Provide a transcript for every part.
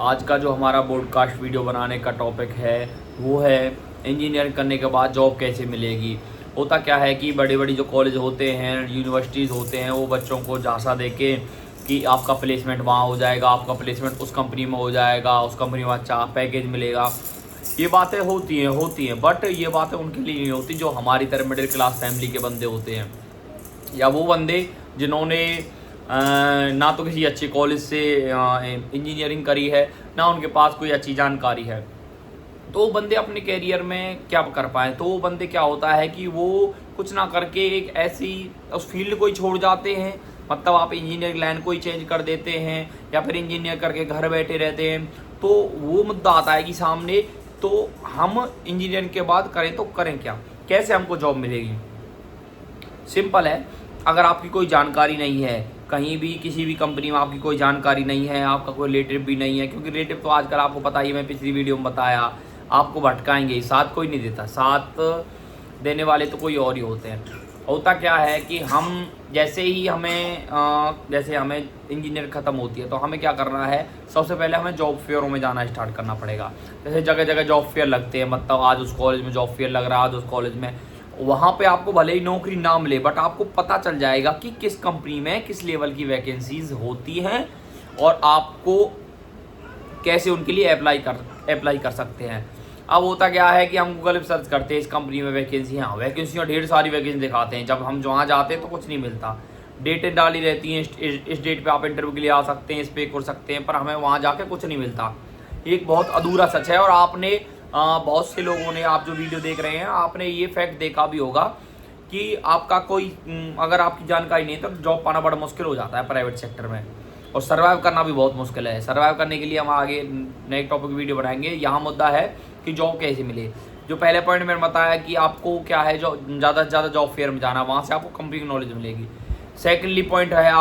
आज का जो हमारा पॉडकास्ट वीडियो बनाने का टॉपिक है वो है इंजीनियरिंग करने के बाद जॉब कैसे मिलेगी। होता क्या है कि बड़ी बड़ी जो कॉलेज होते हैं, यूनिवर्सिटीज़ होते हैं, वो बच्चों को झांसा देके कि आपका प्लेसमेंट वहाँ हो जाएगा, आपका प्लेसमेंट उस कंपनी में हो जाएगा, उस कंपनी में अच्छा पैकेज मिलेगा। ये बातें होती हैं बट ये बातें उनके लिए नहीं होती जो हमारी तरह मिडिल क्लास फैमिली के बंदे होते हैं, या वो बंदे जिन्होंने ना तो किसी अच्छे कॉलेज से इंजीनियरिंग करी है, ना उनके पास कोई अच्छी जानकारी है। तो वो बंदे अपने कैरियर में क्या कर पाए, तो वो बंदे क्या होता है कि वो कुछ ना करके एक ऐसी उस फील्ड को ही छोड़ जाते हैं। मतलब आप इंजीनियरिंग लाइन को ही चेंज कर देते हैं या फिर इंजीनियर करके घर बैठे रहते हैं। तो वो मुद्दा आता है कि सामने, तो हम इंजीनियरिंग के बाद करें तो करें क्या, कैसे हमको जॉब मिलेगी। सिंपल है, अगर आपकी कोई जानकारी नहीं है, कहीं भी किसी भी कंपनी में आपकी कोई जानकारी नहीं है, आपका कोई रिलेटिव भी नहीं है, क्योंकि रिलेटिव तो आजकल आपको पता ही, मैं पिछली वीडियो में बताया, आपको भटकाएंगे, साथ कोई नहीं देता, साथ देने वाले तो कोई और ही होते हैं। होता क्या है कि हम जैसे ही हमें इंजीनियर ख़त्म होती है तो हमें क्या करना है, सबसे पहले हमें जॉब फेयरों में जाना स्टार्ट करना पड़ेगा। जैसे जगह जगह जॉब फेयर लगते हैं, मतलब आज उस कॉलेज में जॉब फेयर लग रहा है, आज उस कॉलेज में, वहाँ पे आपको भले ही नौकरी ना मिले बट आपको पता चल जाएगा कि किस कंपनी में किस लेवल की वैकेंसीज होती हैं और आपको कैसे उनके लिए अप्लाई कर सकते हैं। अब होता क्या है कि हम गूगल पे सर्च करते हैं इस कंपनी में वैकेंसी, हाँ वैकेंसी ढेर सारी वैकेंसी दिखाते हैं। जब हम वहाँ जाते हैं तो कुछ नहीं मिलता, डेटें डाली रहती हैं, इस डेट पे आप इंटरव्यू के लिए आ सकते हैं, इस पे कर सकते हैं, पर हमें वहाँ जाके कुछ नहीं मिलता। एक बहुत अधूरा सच है। और आपने बहुत से लोगों ने, आप जो वीडियो देख रहे हैं, आपने ये फैक्ट देखा भी होगा कि आपका कोई अगर आपकी जानकारी नहीं है तो जॉब पाना बड़ा मुश्किल हो जाता है प्राइवेट सेक्टर में, और सर्वाइव करना भी बहुत मुश्किल है। सर्वाइव करने के लिए हम आगे नए टॉपिक वीडियो बनाएंगे। यहाँ मुद्दा है कि जॉब कैसे मिले। जो पहले पॉइंट मैंने बताया कि आपको क्या है, जो ज़्यादा से ज़्यादा जॉब फेयर में जाना, वहाँ से आपको कंपनी की नॉलेज मिलेगी। सेकेंडली पॉइंट है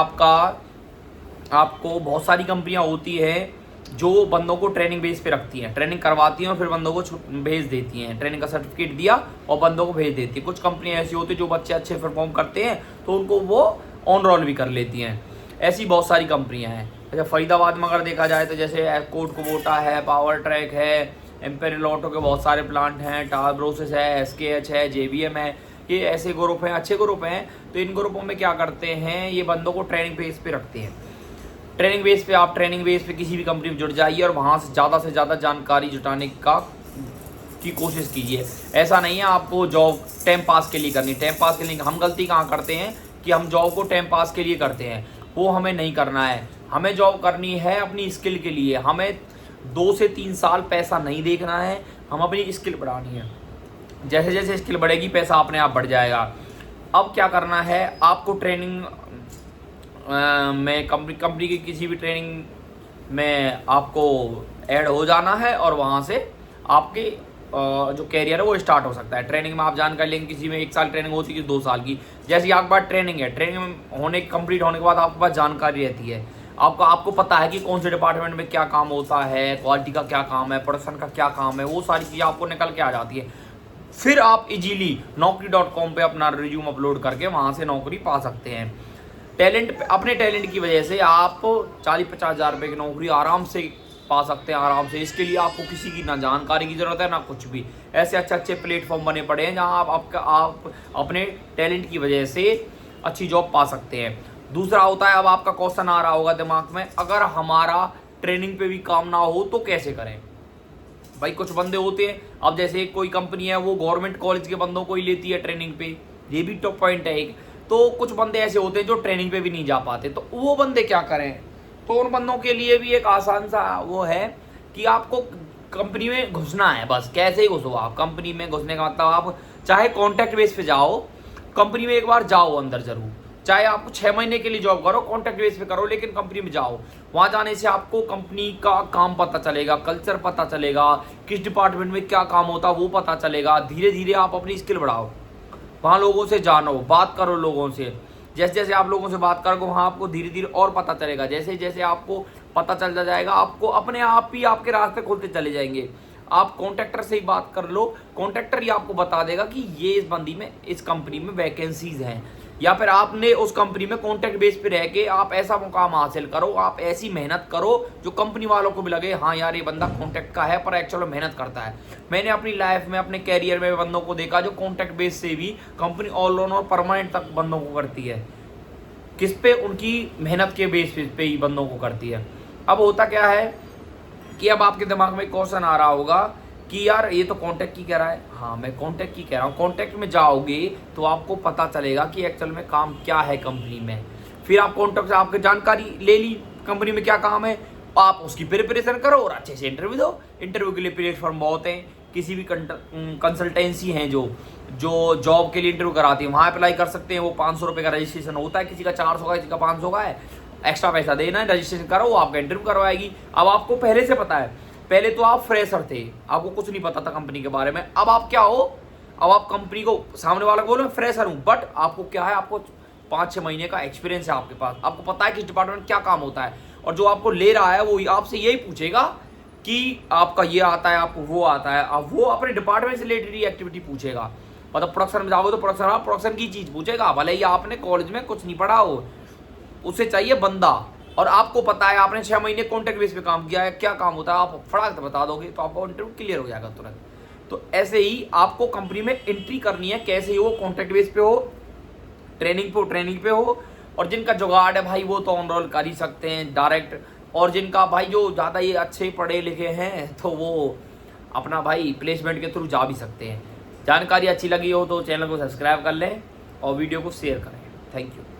आपको बहुत सारी कंपनियाँ होती है जो बंदों को ट्रेनिंग बेस पे रखती हैं, ट्रेनिंग करवाती हैं और फिर बंदों को भेज देती हैं। ट्रेनिंग का सर्टिफिकेट दिया और बंदों को भेज देती है। कुछ कंपनियां ऐसी होती है जो बच्चे अच्छे परफॉर्म करते हैं तो उनको वो ऑन रोल भी कर लेती हैं। ऐसी बहुत सारी कंपनियां हैं। जैसे फरीदाबाद में अगर देखा जाए तो जैसे कोट कुबोटा है, पावर ट्रैक है, एम्पेरियल ऑटो के बहुत सारे प्लांट हैं, टावर ब्रोसेस है, SKH है, JBM है, ये ऐसे ग्रुप हैं, अच्छे ग्रुप हैं। तो इन ग्रुपों में क्या करते हैं, ये बंदों को ट्रेनिंग बेस पे रखते हैं। ट्रेनिंग बेस पे किसी भी कंपनी में जुड़ जाइए और वहाँ से ज़्यादा जानकारी जुटाने की कोशिश कीजिए। ऐसा नहीं है आपको जॉब टाइम पास के लिए करनी। टाइम पास के लिए हम गलती कहाँ करते हैं कि हम जॉब को टाइम पास के लिए करते हैं, वो हमें नहीं करना है। हमें जॉब करनी है अपनी स्किल के लिए। हमें 2 से 3 साल पैसा नहीं देखना है, हम अपनी स्किल बढ़ानी है। जैसे जैसे स्किल बढ़ेगी पैसा अपने आप बढ़ जाएगा। अब क्या करना है, आपको ट्रेनिंग में कंपनी की किसी भी ट्रेनिंग में आपको ऐड हो जाना है और वहाँ से आपके जो कैरियर है वो स्टार्ट हो सकता है। ट्रेनिंग में आप जानकारी लेंगे, किसी में 1 साल ट्रेनिंग होती है, 2 साल की। जैसे आपके पास ट्रेनिंग है, ट्रेनिंग कंप्लीट होने के बाद आपके पास जानकारी रहती है, आपको पता है कि कौन से डिपार्टमेंट में क्या काम होता है, क्वालिटी का क्या काम है, प्रोडक्शन का क्या काम है, वो सारी चीज़ें आपको निकल के आ जाती है। फिर आप इजीली naukri.com पे अपना रिज्यूम अपलोड करके वहाँ से नौकरी पा सकते हैं। अपने टैलेंट की वजह से आप 40-50 हज़ार रुपये की नौकरी आराम से पा सकते हैं, आराम से। इसके लिए आपको किसी की ना जानकारी की ज़रूरत है ना कुछ भी। ऐसे अच्छे प्लेटफॉर्म बने पड़े हैं जहां आप अपने टैलेंट की वजह से अच्छी जॉब पा सकते हैं। दूसरा होता है, अब आपका क्वेश्चन आ रहा होगा दिमाग में, अगर हमारा ट्रेनिंग पे भी काम ना हो तो कैसे करें। भाई कुछ बंदे होते हैं, अब जैसे कोई कंपनी है वो गवर्नमेंट कॉलेज के बंदों को ही लेती है ट्रेनिंग पे, ये भी टॉप पॉइंट है एक। तो कुछ बंदे ऐसे होते हैं जो ट्रेनिंग पे भी नहीं जा पाते, तो वो बंदे क्या करें। तो उन बंदों के लिए भी एक आसान सा वो है कि आपको कंपनी में घुसना है। बस कैसे ही घुसो आप कंपनी में। घुसने का मतलब आप चाहे कॉन्टैक्ट बेस पे जाओ, कंपनी में एक बार जाओ अंदर जरूर, चाहे आपको 6 महीने के लिए जॉब करो, कॉन्टैक्ट बेस पे करो, लेकिन कंपनी में जाओ। वहाँ जाने से आपको कंपनी का काम पता चलेगा, कल्चर पता चलेगा, किस डिपार्टमेंट में क्या काम होता है वो पता चलेगा। धीरे धीरे आप अपनी स्किल बढ़ाओ, वहाँ लोगों से जानो, बात करो लोगों से। जैसे जैसे आप लोगों से बात करोगे वहाँ आपको धीरे धीरे और पता चलेगा। जैसे जैसे आपको पता चलता जाएगा, आपको अपने आप ही आपके रास्ते खुलते चले जाएंगे। आप कॉन्ट्रैक्टर से ही बात कर लो, कॉन्ट्रैक्टर ही आपको बता देगा कि ये इस बंदी में, इस कंपनी में वैकेंसीज हैं, या फिर आपने उस कंपनी में कॉन्ट्रैक्ट बेस पे रह के आप ऐसा मुकाम हासिल करो, आप ऐसी मेहनत करो जो कंपनी वालों को भी लगे हाँ यार ये बंदा कॉन्ट्रैक्ट का है पर एक्चुअल में मेहनत करता है। मैंने अपनी लाइफ में अपने कैरियर में बंदों को देखा जो कॉन्ट्रैक्ट बेस से भी कंपनी ऑल ऑन और परमानेंट तक बंदों को करती है। किस पे? उनकी मेहनत के बेस पे ही बंदों को करती है। अब होता क्या है कि अब आपके दिमाग में क्वेश्चन आ रहा होगा कि यार ये तो कॉन्ट्रैक्ट की कह रहा है। हाँ मैं कॉन्ट्रैक्ट की कह रहा हूँ। कॉन्ट्रैक्ट में जाओगे तो आपको पता चलेगा कि एक्चुअल में काम क्या है कंपनी में। फिर आप कॉन्ट्रैक्ट से आपकी जानकारी ले ली कंपनी में क्या काम है, आप उसकी प्रिपरेशन करो और अच्छे से इंटरव्यू दो। इंटरव्यू के लिए प्लेटफॉर्म बहुत हैं, किसी भी कंसल्टेंसी हैं जो जॉब के लिए इंटरव्यू कराती है वहाँ अप्लाई कर सकते हैं। वो 500 रुपये का रजिस्ट्रेशन होता है, किसी का 400 का, किसी का 500 का है। एक्स्ट्रा पैसा देना है, रजिस्ट्रेशन करो, वो आपका इंटरव्यू करवाएगी। अब आपको पहले से पता है, पहले तो आप फ्रेशर थे, आपको कुछ नहीं पता था कंपनी के बारे में। अब आप क्या हो, अब आप कंपनी को सामने वाला को बोलो मैं फ्रेशर हूँ, बट आपको क्या है, आपको 5-6 महीने का एक्सपीरियंस है आपके पास। आपको पता है किस डिपार्टमेंट में क्या काम होता है, और जो आपको ले रहा है वो आपसे यही पूछेगा कि आपका ये आता है, आपको वो आता है। अब वो अपने डिपार्टमेंट से रिलेटेड एक्टिविटी पूछेगा। मतलब प्रोडक्शन में जाओगे तो प्रोडक्शन की चीज़ पूछेगा, भले ही आपने कॉलेज में कुछ नहीं पढ़ा हो, उसे चाहिए बंदा। और आपको पता है आपने 6 महीने कॉन्ट्रैक्ट बेस पे काम किया है, क्या काम होता है आप फटाक से बता दोगे तो आपका इंटरव्यू क्लियर हो जाएगा तुरंत। तो ऐसे ही आपको कंपनी में एंट्री करनी है, कैसे ही वो कॉन्ट्रैक्ट बेस पे हो, ट्रेनिंग पे हो। और जिनका जुगाड़ है भाई वो तो ऑन रोल कर ही सकते हैं डायरेक्ट, और जिनका भाई जो ज़्यादा ये अच्छे पढ़े लिखे हैं तो वो अपना भाई प्लेसमेंट के थ्रू जा भी सकते हैं। जानकारी अच्छी लगी हो तो चैनल को सब्सक्राइब कर लें और वीडियो को शेयर करें। Thank you.